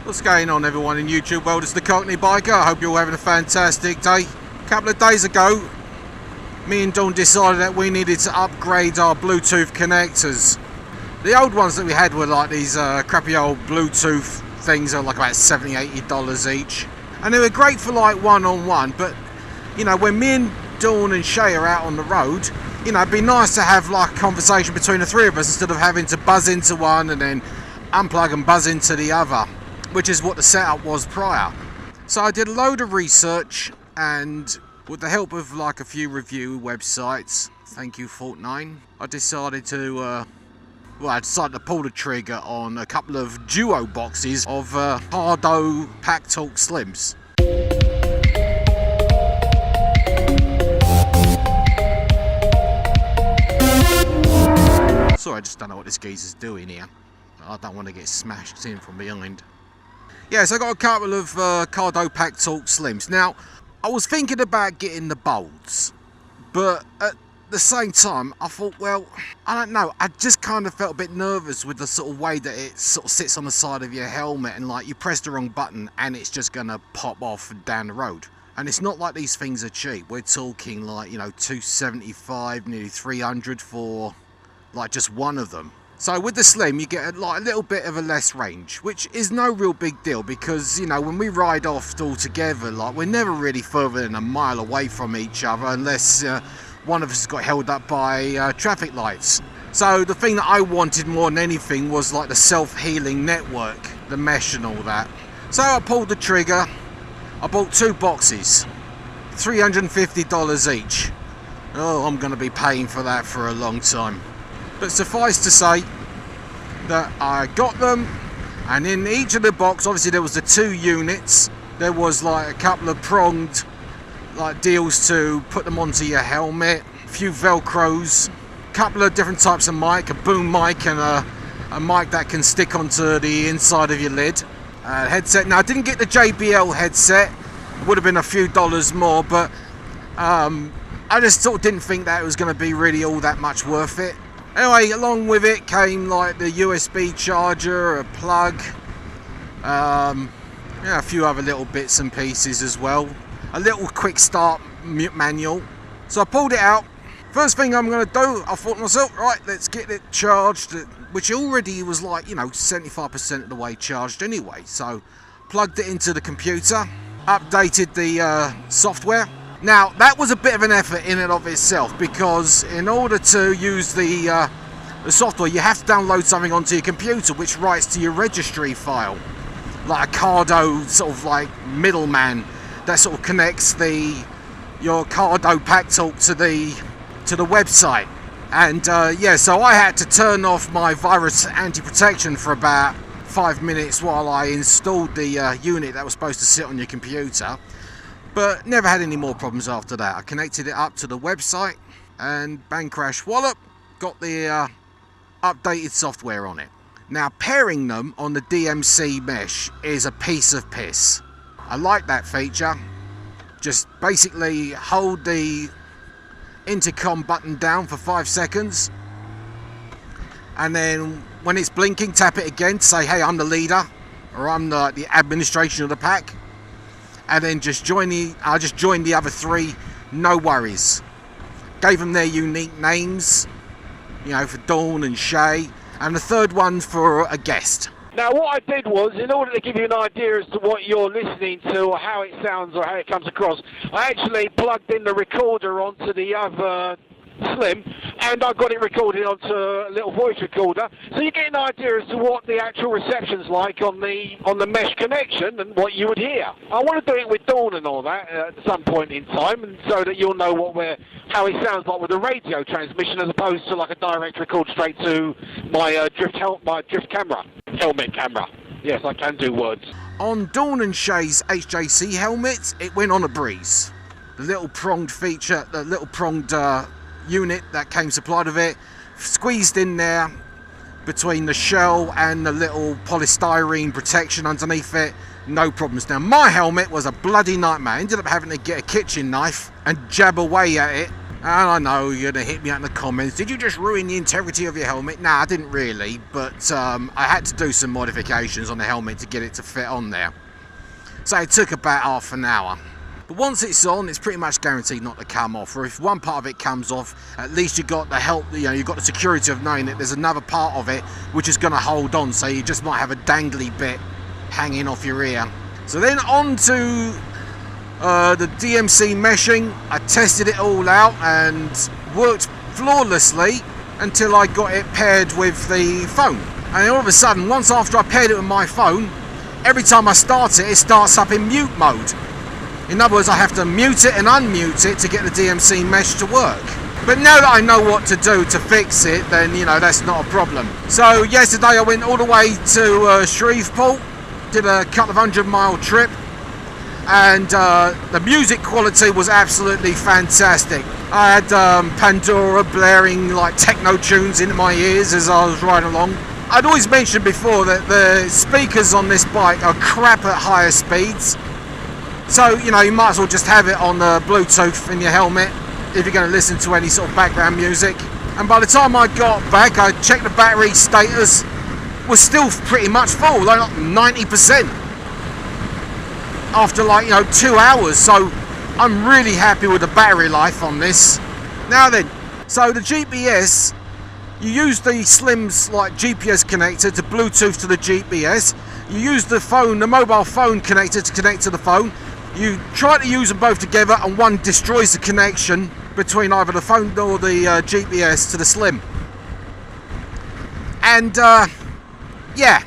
What's going on, everyone in YouTube world? It's the Cockney biker. I hope you're all having a fantastic day. A couple of days ago, me and Dawn decided that we needed to upgrade our Bluetooth connectors. The old ones that we had were like these crappy old Bluetooth things that are like about $70–80 each. And they were great for like one-on-one, but you know, when me and Dawn and Shay are out on the road, you know, it'd be nice to have like a conversation between the three of us instead of having to buzz into one and then unplug and buzz into the other, which is what the setup was prior. So I did a load of research, and with the help of like a few review websites, thank you FortNine, I decided to pull the trigger on a couple of duo boxes of Cardo Packtalk Slims. Sorry, I just don't know what this geezer's doing here. I don't want to get smashed in from behind. Yeah, so I got a couple of Cardo Packtalk Slims. Now, I was thinking about getting the bolts, but at the same time, I thought, well, I don't know. I just kind of felt a bit nervous with the sort of way that it sort of sits on the side of your helmet, and like you press the wrong button and it's just gonna pop off down the road. And it's not like these things are cheap. We're talking like, you know, $275, nearly $300 for like just one of them. So with the Slim, you get like a little bit of a less range, which is no real big deal because, you know, when we ride off all together, like we're never really further than a mile away from each other unless one of us got held up by traffic lights. So the thing that I wanted more than anything was like the self-healing network, the mesh and all that. So I pulled the trigger. I bought two boxes, $350 each. Oh, I'm going to be paying for that for a long time. But suffice to say that I got them, and in each of the box, obviously there was the two units. There was like a couple of pronged like deals to put them onto your helmet, a few velcros, a couple of different types of mic, a boom mic and a mic that can stick onto the inside of your lid. Headset. Now I didn't get the JBL headset, it would have been a few dollars more, but I just sort of didn't think that it was going to be really all that much worth it. Anyway, along with it came like the USB charger, a plug, yeah, a few other little bits and pieces as well. A little quick start manual. So I pulled it out. First thing I'm going to do, I thought to myself, right, let's get it charged, which already was like, you know, 75% of the way charged anyway. So plugged it into the computer, updated the software. Now, that was a bit of an effort in and of itself, because in order to use the software, you have to download something onto your computer which writes to your registry file, like a Cardo sort of like middleman that sort of connects your Cardo Packtalk to the website. And yeah, so I had to turn off my virus anti-protection for about 5 minutes while I installed the unit that was supposed to sit on your computer. But never had any more problems after that. I connected it up to the website and bang crash wallop, got the updated software on it. Now pairing them on the DMC mesh is a piece of piss. I like that feature. Just basically hold the intercom button down for 5 seconds, and then when it's blinking, tap it again to say, hey, I'm the leader, or I'm the administration of the pack. And then I just joined the other three, no worries. Gave them their unique names, you know, for Dawn and Shay, and the third one for a guest. Now what I did was, in order to give you an idea as to what you're listening to or how it sounds or how it comes across, I actually plugged in the recorder onto the other Slim, and I got it recorded onto a little voice recorder, so you get an idea as to what the actual reception's like on the mesh connection and what you would hear. I want to do it with Dawn and all that at some point in time, and so that you'll know how it sounds like with a radio transmission as opposed to like a direct record straight to my drift helmet camera. Yes, I can do words. On Dawn and Shay's HJC helmets, it went on a breeze. The little pronged feature, the little pronged unit that came supplied with it, squeezed in there between the shell and the little polystyrene protection underneath it, no problems. Now my helmet was a bloody nightmare. I ended up having to get a kitchen knife and jab away at it And I know you're going to hit me out in the comments. Did you just ruin the integrity of your helmet? Nah, I didn't really, but I had to do some modifications on the helmet to get it to fit on there. So it took about half an hour. But once it's on, it's pretty much guaranteed not to come off. Or if one part of it comes off, at least you've got the help, you've got the security of knowing that there's another part of it which is going to hold on. So you just might have a dangly bit hanging off your ear. So then on to the DMC meshing. I tested it all out and worked flawlessly until I got it paired with the phone. And all of a sudden, once after I paired it with my phone, every time I start it, it starts up in mute mode. In other words, I have to mute it and unmute it to get the DMC mesh to work. But now that I know what to do to fix it, then that's not a problem. So yesterday I went all the way to Shreveport, did a couple of 100-mile trip, and the music quality was absolutely fantastic. I had Pandora blaring like techno tunes into my ears as I was riding along. I'd always mentioned before that the speakers on this bike are crap at higher speeds. So, you might as well just have it on Bluetooth in your helmet if you're going to listen to any sort of background music. And by the time I got back, I checked the battery status, was still pretty much full, like 90%. After 2 hours, so I'm really happy with the battery life on this. Now then, so the GPS, you use the Slims GPS connector to Bluetooth to the GPS. You use the mobile phone connector to connect to the phone. You try to use them both together and one destroys the connection between either the phone or the GPS to the Slim. And yeah,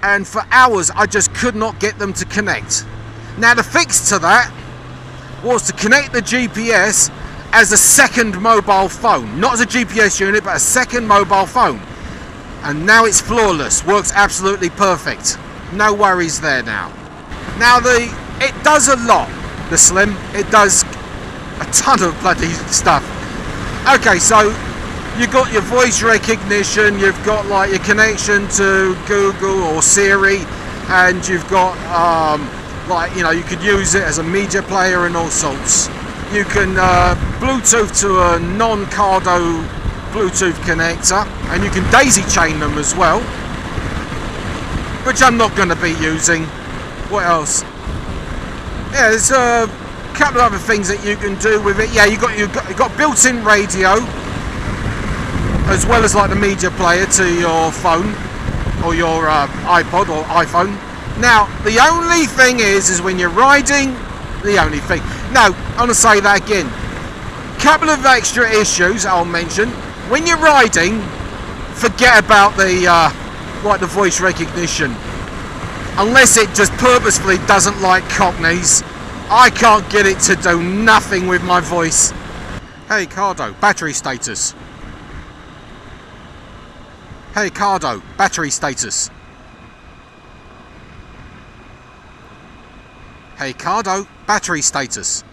and for hours I just could not get them to connect. Now the fix to that was to connect the GPS as a second mobile phone, not as a GPS unit but a second mobile phone, and now it's flawless, works absolutely perfect, no worries there now. Now it does a lot, the Slim, it does a ton of bloody stuff. Okay, so you've got your voice recognition, you've got your connection to Google or Siri, and you've got you could use it as a media player and all sorts. You can Bluetooth to a non-Cardo Bluetooth connector, and you can daisy chain them as well, which I'm not going to be using. What else? Yeah, there's a couple of other things that you can do with it. Yeah, you've got built-in radio, as well as the media player to your phone or your iPod or iPhone. Now, the only thing is when you're riding, no, I'm going to say that again. Couple of extra issues I'll mention. When you're riding, forget about the voice recognition. Unless it just purposefully doesn't like Cockneys, I can't get it to do nothing with my voice. Hey Cardo, battery status. Hey Cardo, battery status. Hey Cardo, battery status.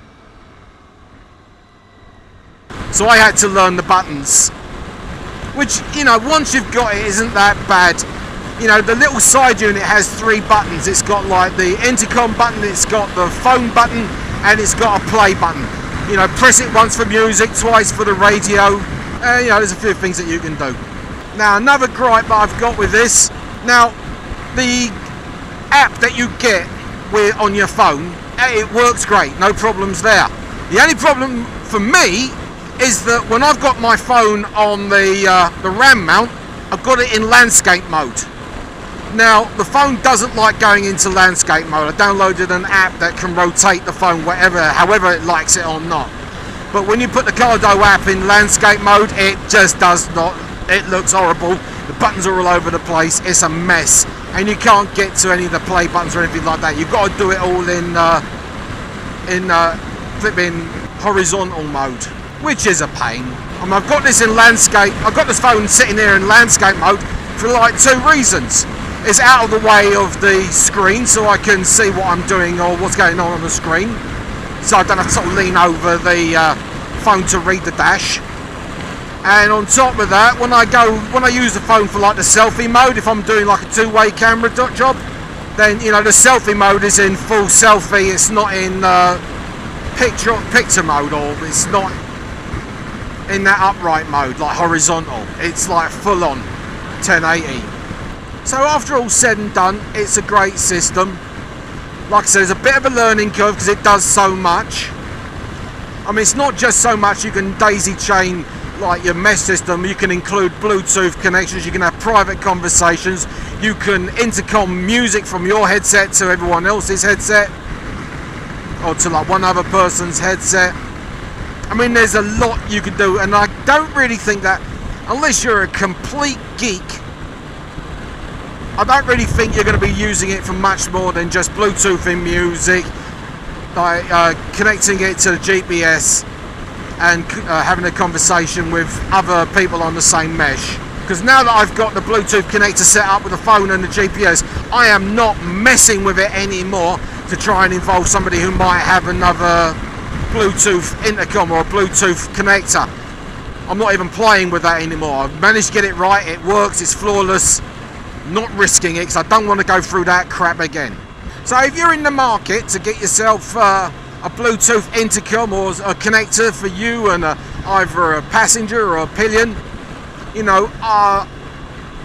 So I had to learn the buttons, which, once you've got it, isn't that bad. The little side unit has 3 buttons. It's got the intercom button, it's got the phone button, and it's got a play button. Press it once for music, twice for the radio. There's a few things that you can do. Now, another gripe that I've got with this, now, the app that you get on your phone, it works great, no problems there. The only problem for me is that when I've got my phone on the RAM mount, I've got it in landscape mode. Now, the phone doesn't like going into landscape mode. I downloaded an app that can rotate the phone however it likes it or not. But when you put the Cardo app in landscape mode, it just does not. It looks horrible. The buttons are all over the place. It's a mess. And you can't get to any of the play buttons or anything like that. You've got to do it all in flipping horizontal mode, which is a pain. I've got this in landscape. I've got this phone sitting there in landscape mode for 2 reasons. It's out of the way of the screen so I can see what I'm doing or what's going on the screen, so I don't have to sort of lean over the phone to read the dash. And on top of that, when I use the phone for the selfie mode, if I'm doing a 2-way camera job, then the selfie mode is in full selfie. It's not in picture mode, or it's not in that upright mode, like horizontal. It's like full on 1080. So after all said and done, it's a great system. Like I said, there's a bit of a learning curve because it does so much. I mean, it's not just so much. You can daisy chain like your mesh system. You can include Bluetooth connections. You can have private conversations. You can intercom music from your headset to everyone else's headset, or to like one other person's headset. I mean, there's a lot you can do, and I don't really think that, unless you're a complete geek, I don't really think you're going to be using it for much more than just Bluetooth in music, like connecting it to the GPS and having a conversation with other people on the same mesh. Because now that I've got the Bluetooth connector set up with the phone and the GPS, I am not messing with it anymore to try and involve somebody who might have another Bluetooth intercom or a Bluetooth connector. I'm not even playing with that anymore. I've managed to get it right, it works, it's flawless. Not risking it because I don't want to go through that crap again. So if you're in the market to get yourself a Bluetooth intercom or a connector for you and either a passenger or a pillion, you know,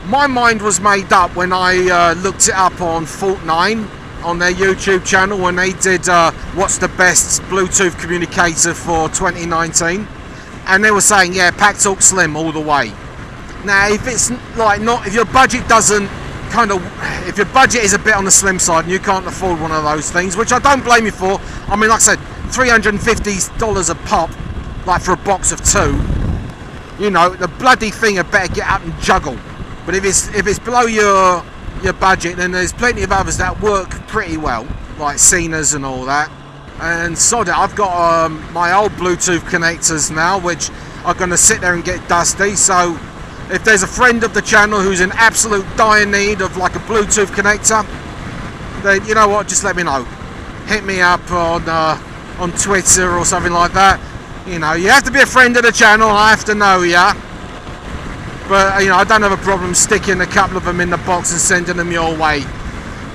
my mind was made up when I looked it up on FortNine on their YouTube channel when they did what's the best Bluetooth communicator for 2019, and they were saying, yeah, Packtalk Slim all the way. Now, if it's like not, if your budget doesn't if your budget is a bit on the slim side and you can't afford one of those things, which I don't blame you for. I mean, like I said, $350 a pop, like for a box of 2. You know, the bloody thing had better get out and juggle. But if it's below your budget, then there's plenty of others that work pretty well, like Cena's and all that. And sod it, I've got my old Bluetooth connectors now, which are going to sit there and get dusty. So if there's a friend of the channel who's in absolute dire need of like a Bluetooth connector, then you know what, just let me know. Hit me up on Twitter or something like that. You know, you have to be a friend of the channel, I have to know ya. But you know, I don't have a problem sticking a couple of them in the box and sending them your way.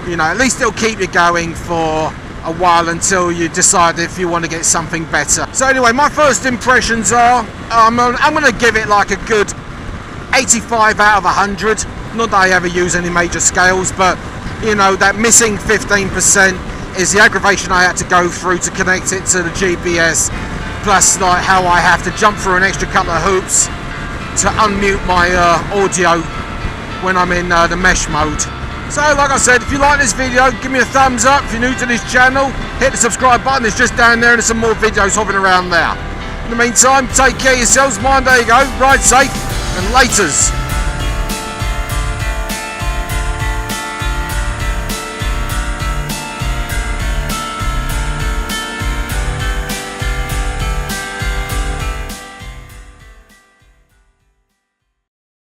You know, at least it'll keep you going for a while until you decide if you want to get something better. So anyway, my first impressions are, I'm going to give it like a good 85 out of 100. Not that I ever use any major scales, but you know, that missing 15% is the aggravation I had to go through to connect it to the GPS, plus like how I have to jump through an extra couple of hoops to unmute my audio when I'm in the mesh mode. So like I said, if you like this video, give me a thumbs up. If you're new to this channel, hit the subscribe button, it's just down there, and there's some more videos hovering around there. In the meantime, take care of yourselves, mind, there you go, ride safe, and laters.